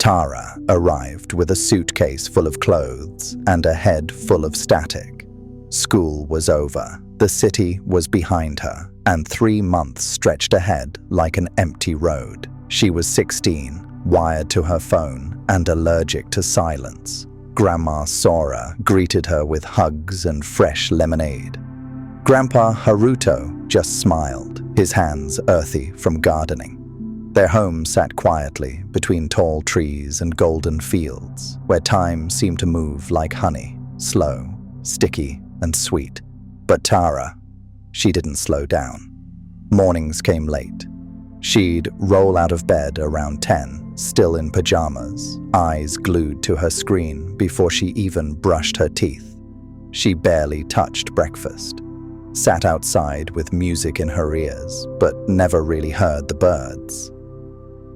Tara arrived with a suitcase full of clothes and a head full of static. School was over, the city was behind her, and 3 months stretched ahead like an empty road. She was 16, wired to her phone, and allergic to silence. Grandma Sora greeted her with hugs and fresh lemonade. Grandpa Haruto just smiled, his hands earthy from gardening. Their home sat quietly between tall trees and golden fields, where time seemed to move like honey, slow, sticky, and sweet. But Tara, she didn't slow down. Mornings came late. She'd roll out of bed around 10, still in pajamas, eyes glued to her screen before she even brushed her teeth. She barely touched breakfast, sat outside with music in her ears, but never really heard the birds.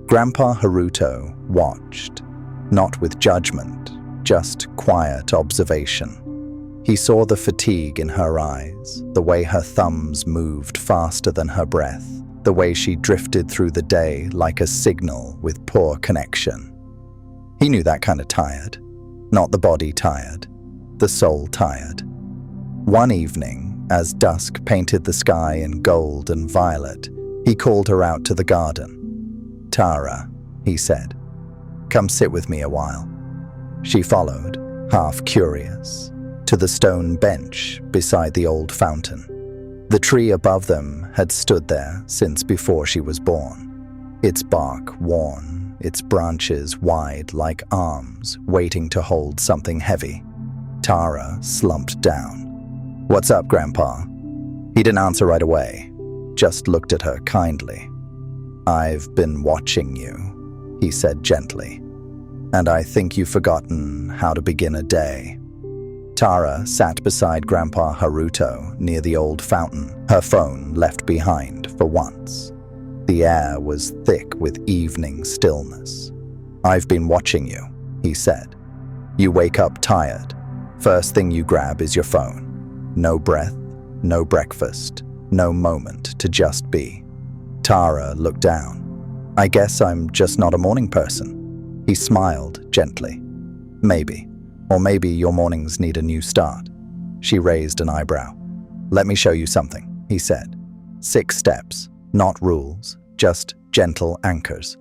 Grandpa Haruto watched, not with judgment, just quiet observation. He saw the fatigue in her eyes, the way her thumbs moved faster than her breath, the way she drifted through the day like a signal with poor connection. He knew that kind of tired. Not the body tired, the soul tired. One evening, as dusk painted the sky in gold and violet, he called her out to the garden. "Tara," he said, "come sit with me a while." She followed, half curious, to the stone bench beside the old fountain. The tree above them had stood there since before she was born, its bark worn, its branches wide like arms waiting to hold something heavy. Tara slumped down. "What's up, Grandpa?" He didn't answer right away, just looked at her kindly. "I've been watching you," he said gently, "and I think you've forgotten how to begin a day." Tara sat beside Grandpa Haruto near the old fountain, her phone left behind for once. The air was thick with evening stillness. "I've been watching you," he said. "You wake up tired. First thing you grab is your phone. No breath, no breakfast, no moment to just be." Tara looked down. "I guess I'm just not a morning person." He smiled gently. "Maybe. Or maybe your mornings need a new start." She raised an eyebrow. "Let me show you something," he said. 6 steps, not rules, just gentle anchors.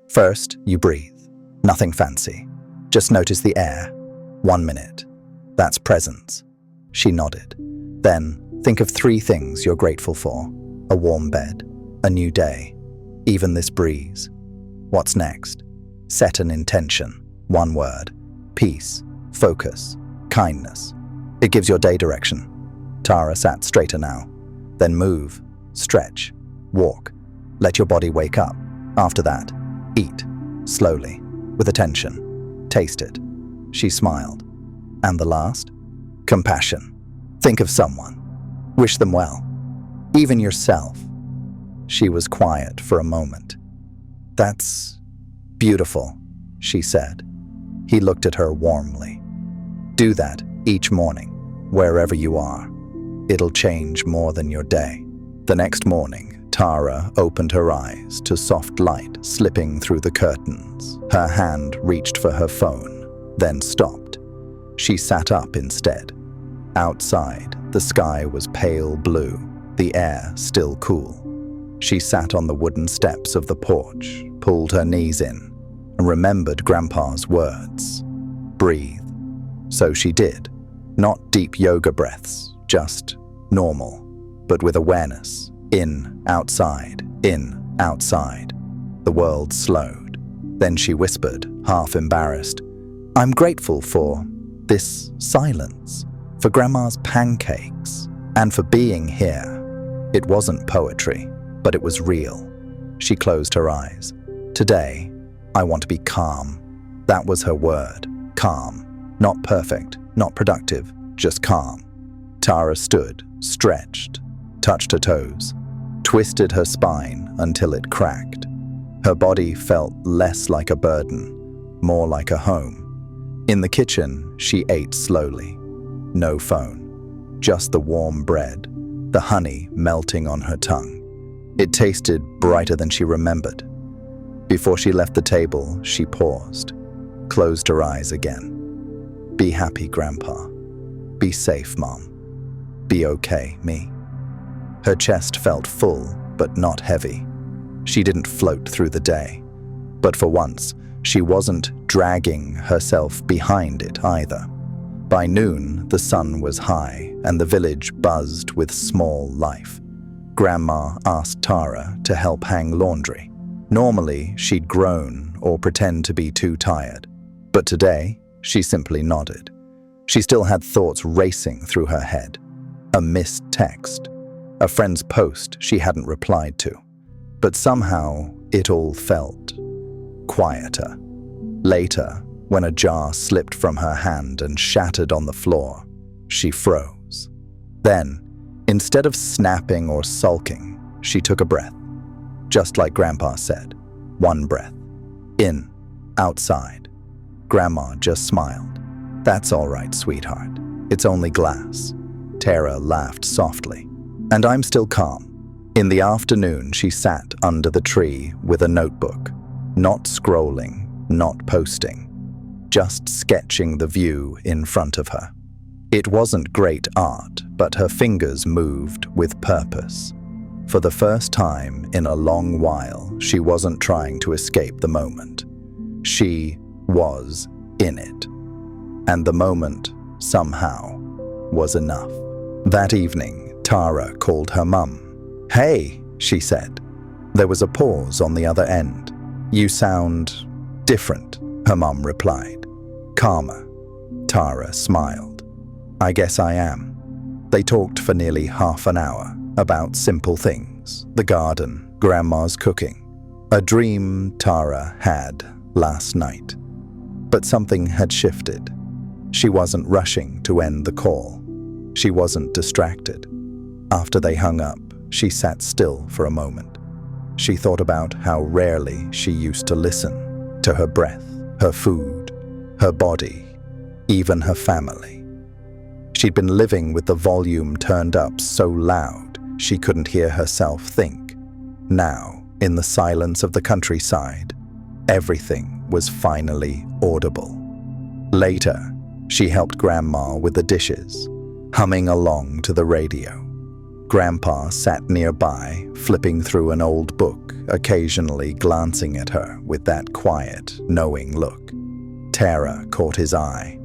First, you breathe. Nothing fancy. Just notice the air. 1 minute. That's presence. She nodded. Then, think of 3 things you're grateful for. A warm bed, a new day, even this breeze. What's next? Set an intention. 1 word. Peace. Focus, kindness. It gives your day direction. Tara sat straighter now. Then move, stretch, walk. Let your body wake up. After that, eat, slowly, with attention. Taste it. She smiled. And the last? Compassion. Think of someone. Wish them well. Even yourself. She was quiet for a moment. "That's beautiful," she said. He looked at her warmly. "Do that each morning, wherever you are. It'll change more than your day." The next morning, Tara opened her eyes to soft light slipping through the curtains. Her hand reached for her phone, then stopped. She sat up instead. Outside, the sky was pale blue, the air still cool. She sat on the wooden steps of the porch, pulled her knees in, and remembered Grandpa's words. Breathe. So she did. Not deep yoga breaths, just normal, but with awareness. In, outside, in, outside. The world slowed. Then she whispered, half embarrassed, "I'm grateful for this silence, for Grandma's pancakes, and for being here." It wasn't poetry, but it was real. She closed her eyes. "Today, I want to be calm." That was her word, calm. Not perfect, not productive, just calm. Tara stood, stretched, touched her toes, twisted her spine until it cracked. Her body felt less like a burden, more like a home. In the kitchen, she ate slowly. No phone, just the warm bread, the honey melting on her tongue. It tasted brighter than she remembered. Before she left the table, she paused. closed her eyes again. Be happy, Grandpa. Be safe, Mom. Be okay, me. Her chest felt full, but not heavy. She didn't float through the day. But for once, she wasn't dragging herself behind it either. By noon, the sun was high, and the village buzzed with small life. Grandma asked Tara to help hang laundry. Normally, she'd groan or pretend to be too tired. But today, she simply nodded. She still had thoughts racing through her head. A missed text. A friend's post she hadn't replied to. But somehow, it all felt quieter. Later, when a jar slipped from her hand and shattered on the floor, she froze. Then, instead of snapping or sulking, she took a breath. Just like Grandpa said, one breath. In, outside. Grandma just smiled. That's all right, sweetheart. It's only glass. Tara laughed softly. And I'm still calm. In the afternoon, she sat under the tree with a notebook, not scrolling, not posting, just sketching the view in front of her. It wasn't great art, but her fingers moved with purpose. For the first time in a long while, she wasn't trying to escape the moment. She was in it. And the moment, somehow, was enough. That evening, Tara called her mum. "Hey," she said. There was a pause on the other end. "You sound different," her mum replied. "Calmer." Tara smiled. "I guess I am." They talked for nearly half an hour about simple things, the garden, Grandma's cooking, a dream Tara had last night. But something had shifted. She wasn't rushing to end the call. She wasn't distracted. After they hung up, she sat still for a moment. She thought about how rarely she used to listen to her breath, her food, her body, even her family. She'd been living with the volume turned up so loud she couldn't hear herself think. Now, in the silence of the countryside, everything was finally audible. Later, she helped Grandma with the dishes, humming along to the radio. Grandpa sat nearby, flipping through an old book, occasionally glancing at her with that quiet, knowing look. Tara caught his eye.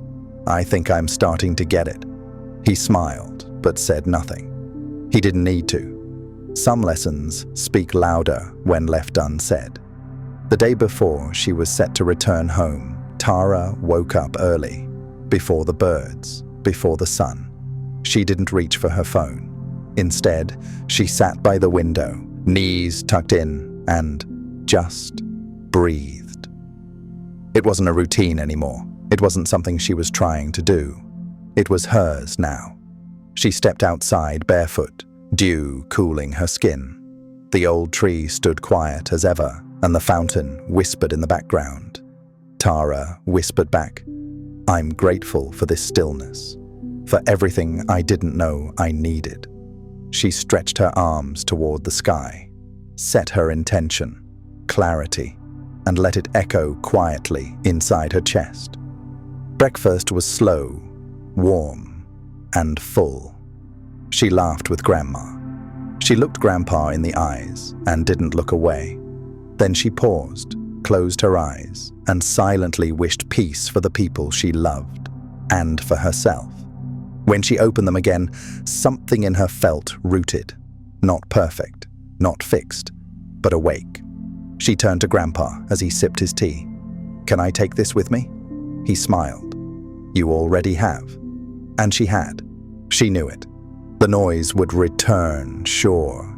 "I think I'm starting to get it." He smiled, but said nothing. He didn't need to. Some lessons speak louder when left unsaid. The day before she was set to return home, Tara woke up early, before the birds, before the sun. She didn't reach for her phone. Instead, she sat by the window, knees tucked in, and just breathed. It wasn't a routine anymore. It wasn't something she was trying to do. It was hers now. She stepped outside barefoot, dew cooling her skin. The old tree stood quiet as ever, and the fountain whispered in the background. Tara whispered back, "I'm grateful for this stillness, for everything I didn't know I needed." She stretched her arms toward the sky, set her intention, clarity, and let it echo quietly inside her chest. Breakfast was slow, warm, and full. She laughed with Grandma. She looked Grandpa in the eyes and didn't look away. Then she paused, closed her eyes, and silently wished peace for the people she loved, and for herself. When she opened them again, something in her felt rooted, not perfect, not fixed, but awake. She turned to Grandpa as he sipped his tea. "Can I take this with me?" He smiled. "You already have." And she had. She knew it. The noise would return, sure.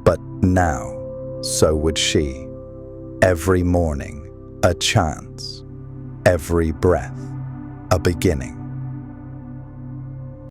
But now, so would she. Every morning, a chance. Every breath, a beginning.